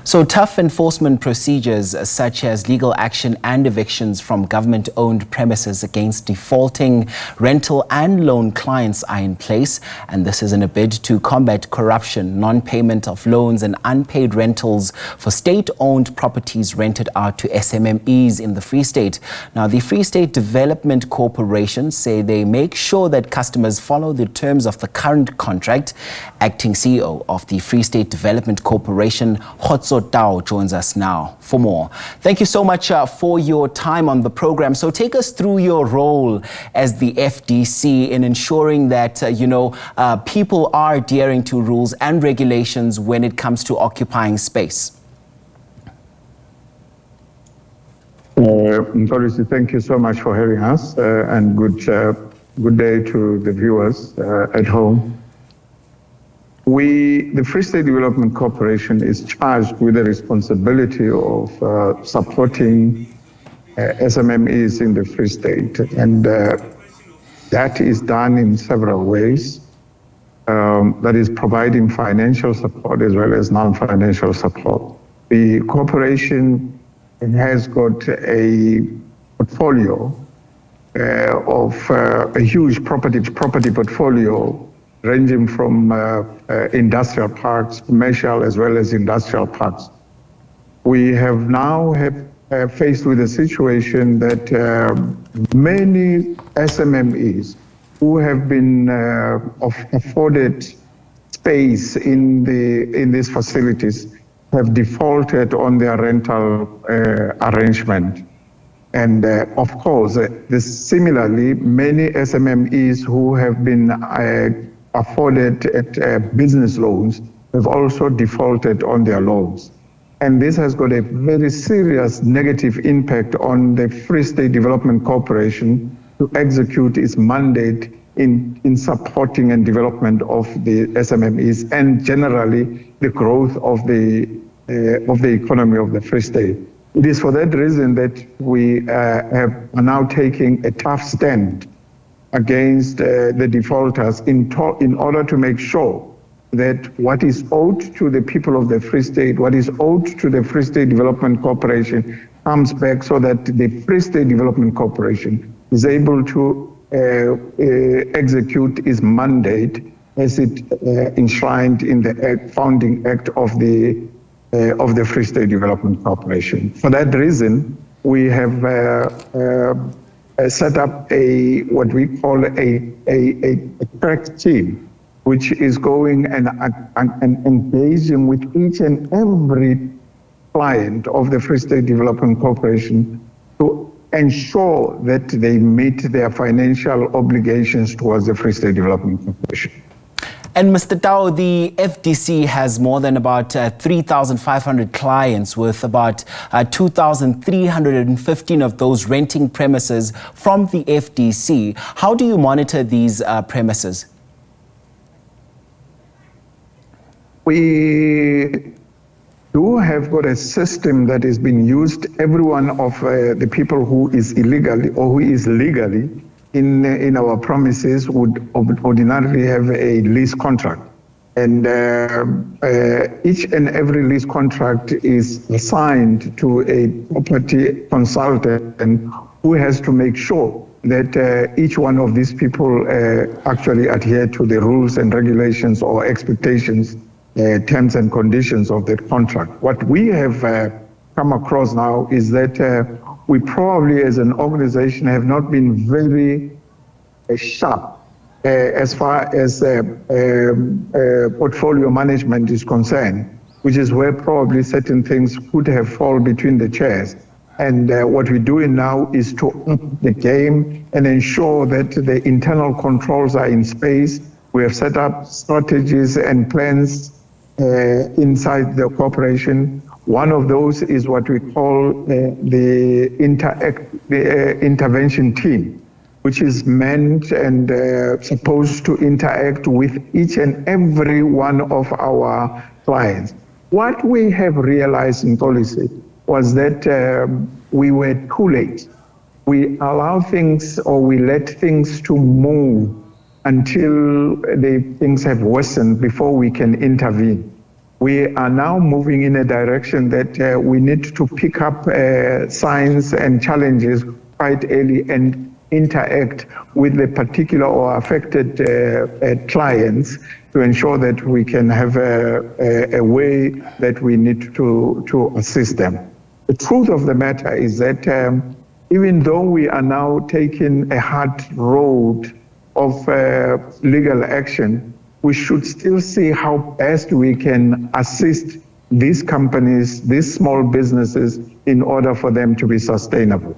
So tough enforcement procedures such as legal action and evictions from government-owned premises against defaulting rental and loan clients are in place, and this is in a bid to combat corruption, non-payment of loans and unpaid rentals for state-owned properties rented out to SMMEs in the Free State. Now, the Free State Development Corporation say they make sure that customers follow the terms of the current contract. Acting CEO of the Free State Development Corporation, Kgotso Tau, joins us now for more. Thank you so much for your time on the program. So take us through your role as the FDC in ensuring that, people are adhering to rules and regulations when it comes to occupying space. Mpolisi, thank you so much for having us, and good day to the viewers at home. The Free State Development Corporation is charged with the responsibility of supporting SMMEs in the Free State, and that is done in several ways. That is providing financial support as well as non-financial support. The corporation has got a portfolio of a huge property portfolio ranging from industrial parks, commercial as well as industrial parks. We have now faced with a situation that many SMMEs who have been afforded space in these facilities have defaulted on their rental arrangement. And of course, similarly, many SMMEs who have been afforded business loans have also defaulted on their loans. And this has got a very serious negative impact on the Free State Development Corporation to execute its mandate in supporting and development of the SMMEs and generally the growth of the economy of the Free State. It is for that reason that we are now taking a tough stand against the defaulters in order to make sure that what is owed to the people of the Free State, what is owed to the Free State Development Corporation comes back so that the Free State Development Corporation is able to execute its mandate as it enshrined in the founding act of the Free State Development Corporation. For that reason, we have set up what we call a crack team, which is going and engaging with each and every client of the Free State Development Corporation to ensure that they meet their financial obligations towards the Free State Development Corporation. And Mr. Tau, the FDC has more than about 3,500 clients, with about 2,315 of those renting premises from the FDC. How do you monitor these premises? We do have got a system that is being used. Every one of the people who is illegally or who is legally in our premises would ordinarily have a lease contract. And each and every lease contract is assigned to a property consultant who has to make sure that each one of these people actually adhere to the rules and regulations or expectations, terms and conditions of that contract. What we have come across now is that we probably as an organization have not been very sharp as far as portfolio management is concerned, which is where probably certain things could have fallen between the chairs. And what we're doing now is to up the game and ensure that the internal controls are in space. We have set up strategies and plans inside the corporation. One of those is what we call the intervention team, which is meant and supposed to interact with each and every one of our clients. What we have realized in policy was that we were too late. We allow things or we let things to move until the things have worsened before we can intervene. we are now moving in a direction that we need to pick up signs and challenges quite early and interact with the particular or affected clients to ensure that we can have a way that we need to assist them. The truth of the matter is that even though we are now taking a hard road of legal action, we should still see how best we can assist these companies, these small businesses, in order for them to be sustainable.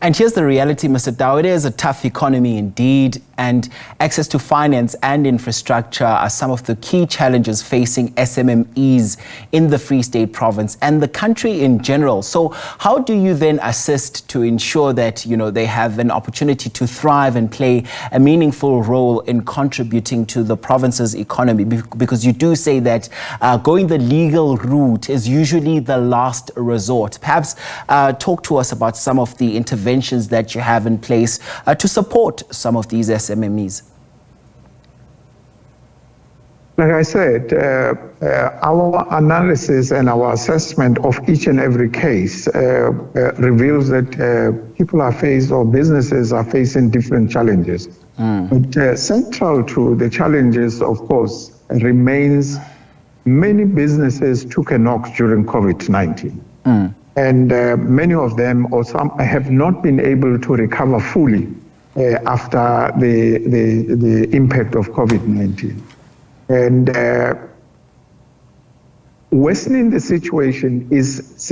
And here's the reality, Mr. Tau. It is a tough economy indeed, and access to finance and infrastructure are some of the key challenges facing SMMEs in the Free State province and the country in general. So how do you then assist to ensure that, they have an opportunity to thrive and play a meaningful role in contributing to the province's economy? Because you do say that going the legal route is usually the last resort. Perhaps talk to us about some of the interventions that you have in place to support some of these SMMEs. Like I said, our analysis and our assessment of each and every case reveals that people are faced, or businesses are facing, different challenges. But central to the challenges, of course, remains many businesses took a knock during COVID-19. And many of them, or some, have not been able to recover fully after the impact of COVID-19. And worsening the situation is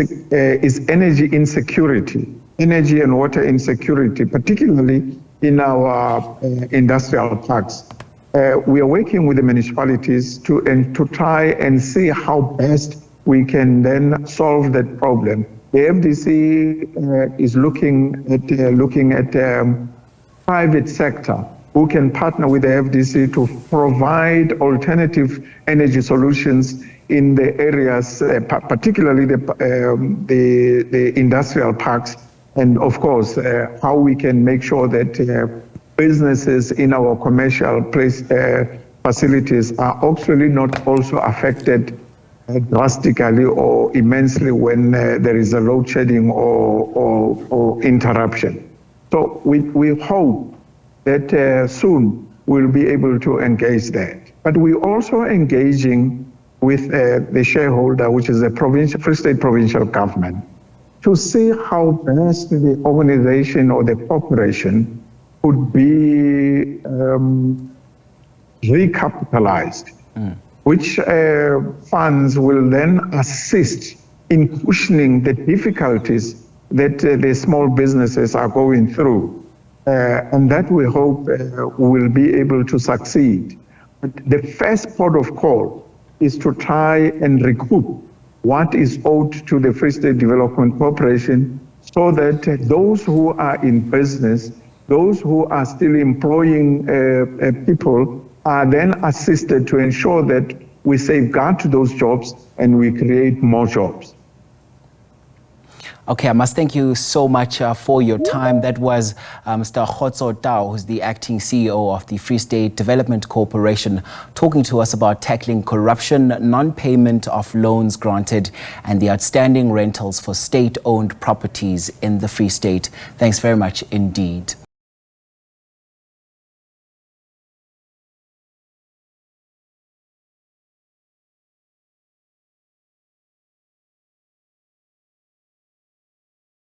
energy insecurity, energy and water insecurity, particularly in our industrial parks. We are working with the municipalities to try and see how best we can then solve that problem. The FDC is looking at private sector who can partner with the FDC to provide alternative energy solutions in the areas, particularly the industrial parks, and of course, how we can make sure that businesses in our commercial facilities are actually not also affected drastically or immensely when there is a load shedding or interruption. So we hope that soon we'll be able to engage that. But we're also engaging with the shareholder, which is the Free State provincial government, to see how best the organization or the corporation could be recapitalized. Which funds will then assist in cushioning the difficulties that the small businesses are going through. And that we hope will be able to succeed. But the first port of call is to try and recoup what is owed to the Free State Development Corporation, so that those who are in business, those who are still employing people, are then assisted to ensure that we safeguard those jobs and we create more jobs. Okay, I must thank you so much for your time. That was Mr. Kgotso Tau, who's the acting CEO of the Free State Development Corporation, talking to us about tackling corruption, non-payment of loans granted, and the outstanding rentals for state-owned properties in the Free State. Thanks very much indeed.